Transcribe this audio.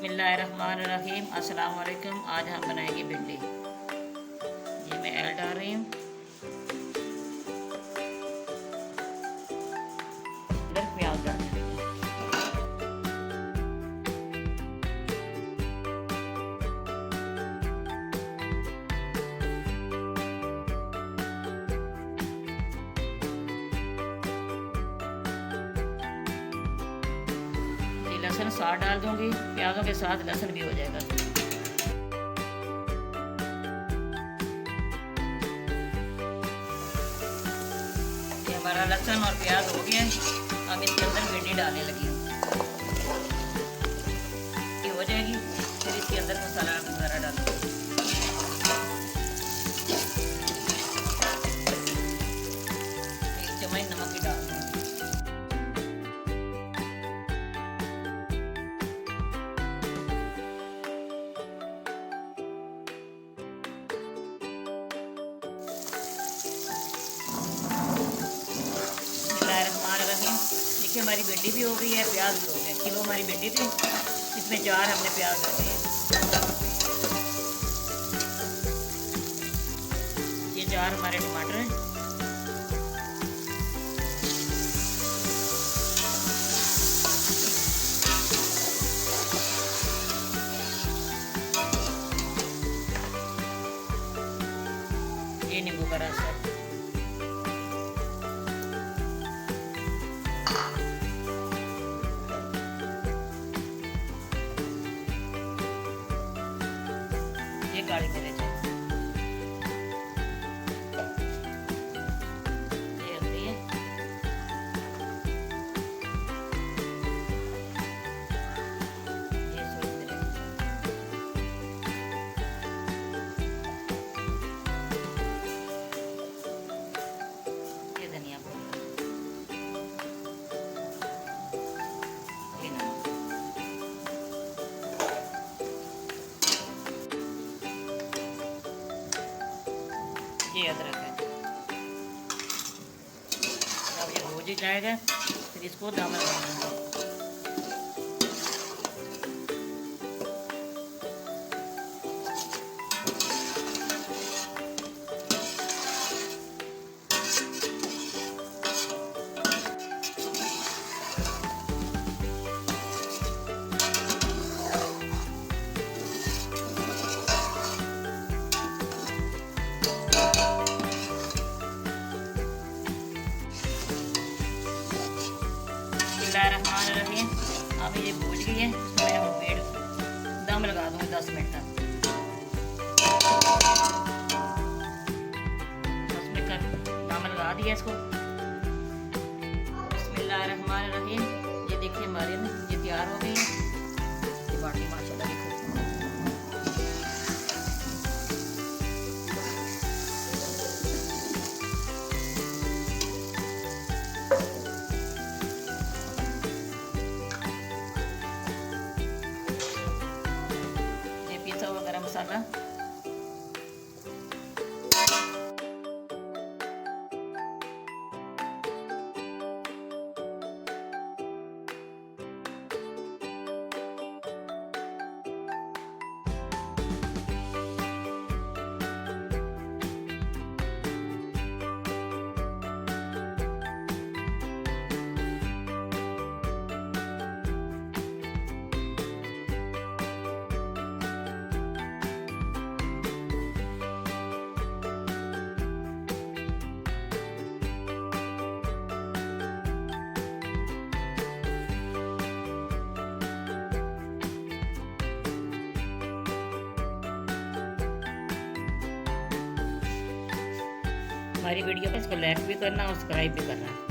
बिस्मिल्लाहिर्रहमानिर्रहीम। अस्सलाम वालेकुम। आज हम बनाएंगे भिंडी। ये मैं ऐड डाल रही हूँ। इधर प्याज डाल रही हूँ। लहसुन साथ डाल दूंगी, प्याजों के साथ लहसुन भी हो जाएगा। ये हमारा लहसुन और प्याज हो गया। अब इसके अंदर भिंडी डालने लगी हूँ। ये हो जाएगी, फिर इसके अंदर मसाला वगैरह डालूंगी। एक चम्मच नमक भी डाल दूँगी। देखिए हमारी भिंडी भी हो गई है, प्याज भी हो गया। किलो हमारी भिंडी थी, इसमें 4 हमने प्याज डाले हैं। ये 4 हमारे टमाटर हैं। ये नींबू का रस है। ये काली मिर्च है। ये हल्दी है। ये सूखी मिर्च। ये धनिया पाउडर। ये नमक। ये अदरक है। अब ये भूज ही जाएगा, फिर इसको दम लगाएंगे। बिस्मिल्लाहिर्रहमानिर्रहीम। अब ये भूज गई है, मैं पेड़ दम लगा दूँगी 10 मिनट तक। 10 मिनट का दम लगा दिया इसको। बिस्मिल्लाहिर्रहमानिर्रहीम। ये देखिए हमारे ना ये तैयार हो गई है। ये बाटी माशाल्लाह देखो। गरम मसाला, हमारी वीडियो को इसको लाइक भी करना और सब्सक्राइब भी करना।